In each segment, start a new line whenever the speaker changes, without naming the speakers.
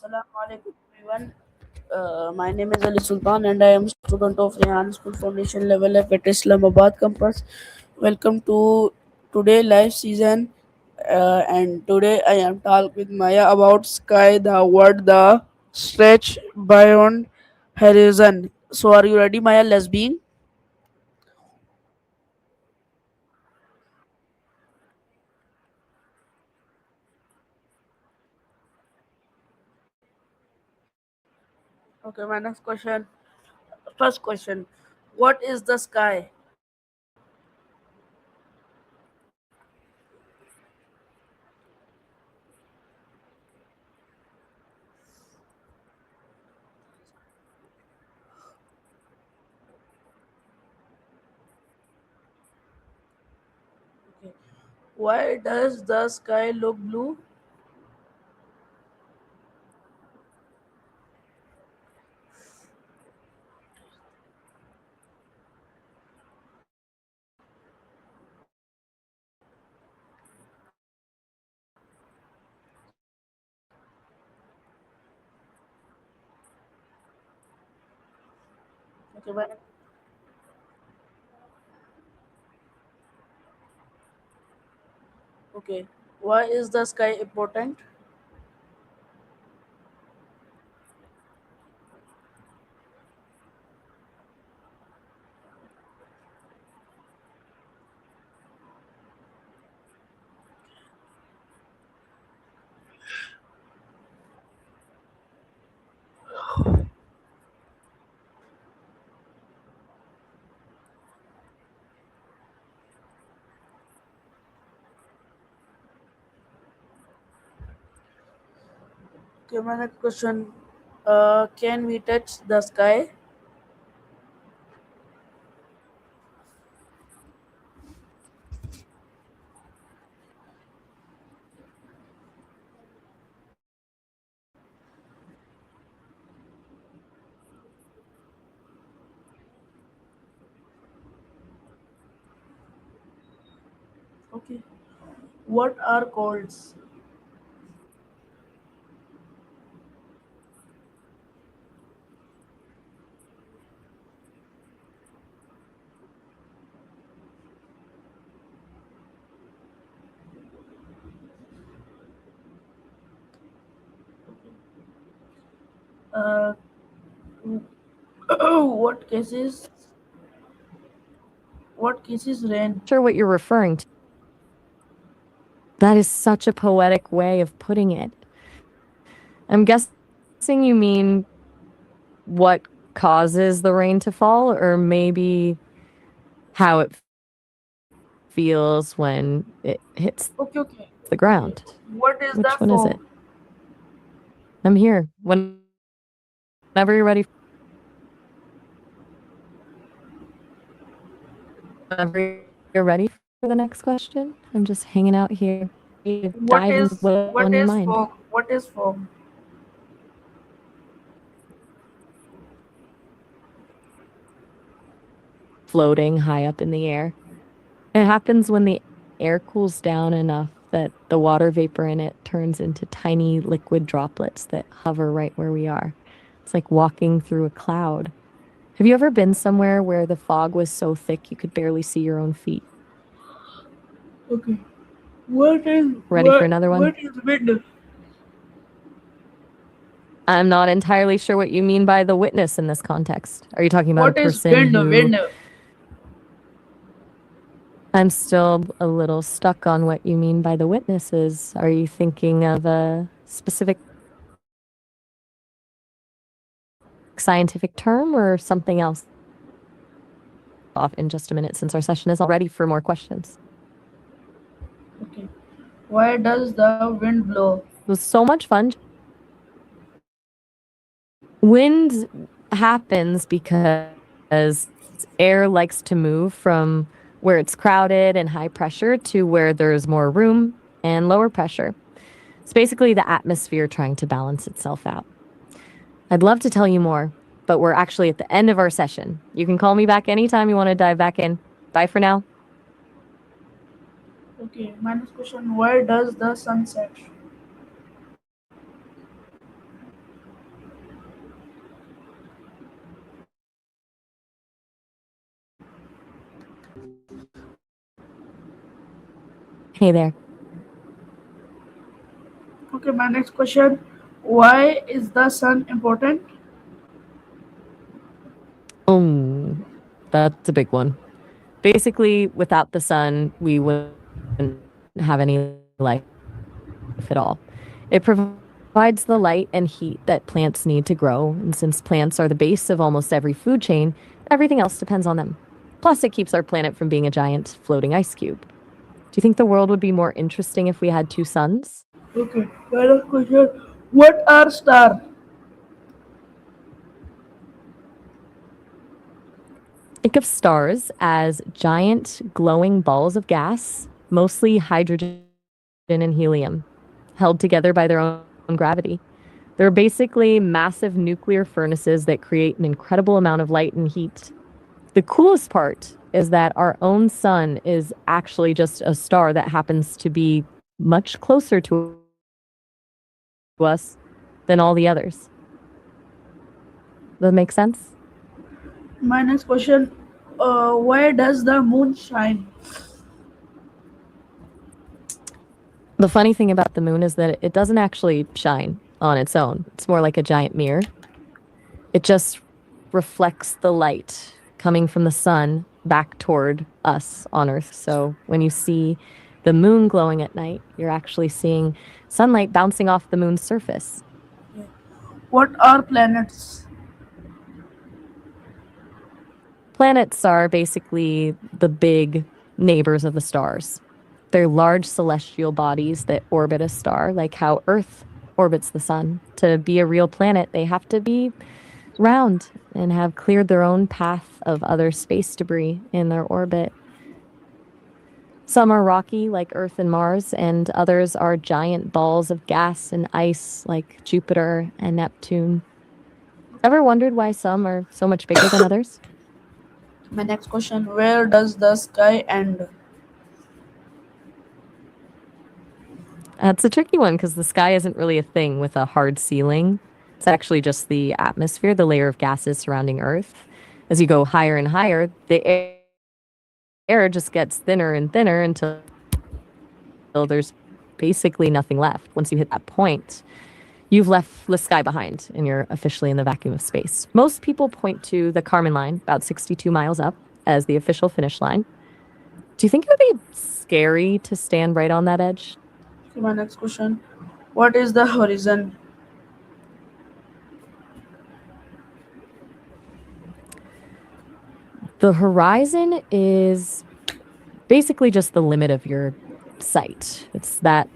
Assalamu alaikum everyone. My name is Ali Sultan and I am student of Rehan School Foundation level F at Islamabad campus. Welcome to today live season and today I am talk with Maya about sky, the word, the stretch beyond horizon. So are you ready, Maya? Let's begin. Okay, my next question. First question. What is the sky? Okay. Why does the sky look blue? Okay, okay. Why is the sky important? Okay, my next question. Can we touch the sky? Okay. What are colds? Uh, what cases? What cases rain?
Sure what you're referring to. That is such a poetic way of putting it. I'm guessing you mean what causes the rain to fall, or maybe how it feels when it hits
Okay, okay,
the
okay.
ground.
What is the
Which one is it?
form?
I'm here whenever you're ready. Whenever you're ready for the next question. I'm just hanging out here,
What
dive into
is
what's on
what
your
is
mind.
fog? What is fog?
Floating high up in the air. It happens when the air cools down enough that the water vapor in it turns into tiny liquid droplets that hover right where we are. It's like walking through a cloud. Have you ever been somewhere where the fog was so thick you could barely see your own feet?
Okay. What is
Ready for another one?
what is wind?
I'm not entirely sure what you mean by the witness in this context. Are you talking about a
What is
person
wind?
who.
Wind.
I'm still a little stuck on what you mean by the witnesses. Are you thinking of a specific scientific term or something else? Off in just a minute since our session is all ready for more questions.
Okay. Why does the wind blow?
It was so much fun. Wind happens because air likes to move from where it's crowded and high pressure to where there's more room and lower pressure. It's basically the atmosphere trying to balance itself out. I'd love to tell you more, but we're actually at the end of our session. You can call me back anytime you want to dive back in. Bye for now.
Okay. My next question. Why does the sun set?
Hey there.
Okay, my next question. Why is the sun important?
Oh, that's a big one. Basically, without the sun, we wouldn't have any life at all. It provides the light and heat that plants need to grow, and since plants are the base of almost every food chain, everything else depends on them. Plus, it keeps our planet from being a giant floating ice cube. Do you think the world would be more interesting if we had two suns?
Okay, my next question. What are stars?
Think of stars as giant glowing balls of gas, mostly hydrogen and helium, held together by their own gravity. They're basically massive nuclear furnaces that create an incredible amount of light and heat. The coolest part is that our own sun is actually just a star that happens to be much closer to us than all the others. Does that make sense?
My next question. Why does the moon shine?
The funny thing about the moon is that it doesn't actually shine on its own. It's more like a giant mirror. It just reflects the light coming from the sun back toward us on Earth. So when you see the moon glowing at night, you're actually seeing sunlight bouncing off the moon's surface.
What are planets?
Planets are basically the big neighbors of the stars. They're large celestial bodies that orbit a star, like how Earth orbits the sun. To be a real planet, they have to be round and have cleared their own path of other space debris in their orbit. Some are rocky, like Earth and Mars, and others are giant balls of gas and ice, like Jupiter and Neptune. Ever wondered why some are so much bigger than others?
My next question. Where does the sky end?
That's a tricky one because the sky isn't really a thing with a hard ceiling. It's actually just the atmosphere, the layer of gases surrounding Earth. As you go higher and higher, the air just gets thinner and thinner until there's basically nothing left. Once you hit that point, you've left the sky behind and you're officially in the vacuum of space. Most people point to the Kármán line, about 62 miles up, as the official finish line. Do you think it would be scary to stand right on that edge?
Okay, my next question. What is the horizon?
The horizon is basically just the limit of your sight. It's that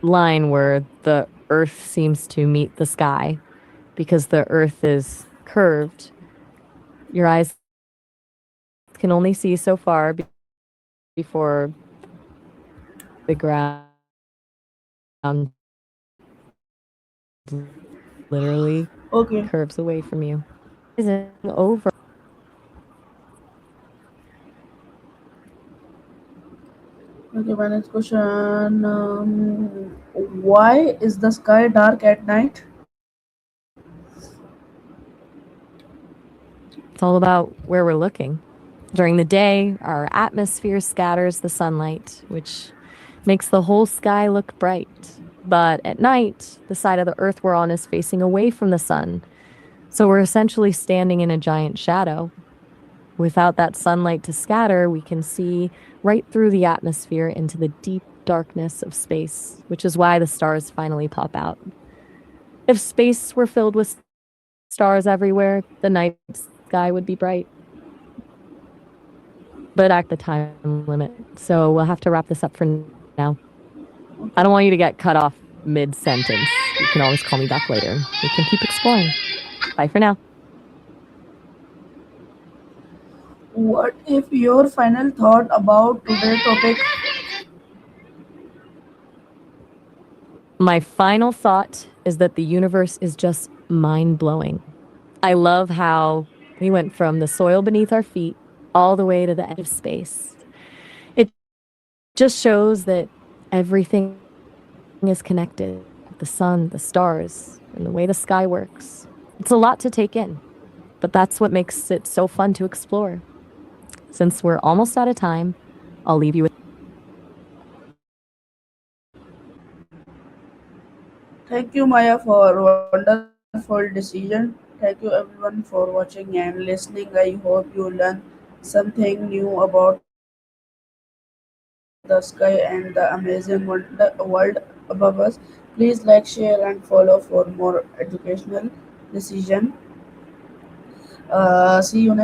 line where the earth seems to meet the sky. Because the earth is curved, your eyes can only see so far before the ground literally
Okay.
curves away from you. Isn't over.
Okay, my next question. Why is the sky dark at night?
It's all about where we're looking. During the day, our atmosphere scatters the sunlight, which makes the whole sky look bright. But at night, the side of the earth we're on is facing away from the sun. So we're essentially standing in a giant shadow. Without that sunlight to scatter, we can see right through the atmosphere into the deep darkness of space, which is why the stars finally pop out. If space were filled with stars everywhere, the night sky would be bright. But at the time limit. So we'll have to wrap this up for now. I don't want you to get cut off mid sentence. You can always call me back later. We can keep exploring. Bye for now.
What if your final thought about today's topic?
My final thought is that the universe is just mind blowing. I love how we went from the soil beneath our feet all the way to the edge of space. It just shows that everything is connected, the sun, the stars, and the way the sky works. It's a lot to take in, but that's what makes it so fun to explore. Since we're almost out of time, I'll leave you with
Thank you, Maya, for wonderful decision. Thank you, everyone, for watching and listening. I hope you learn something new about the sky and the amazing world above us. Please like, share, and follow for more educational decision. See you next time. Bye bye.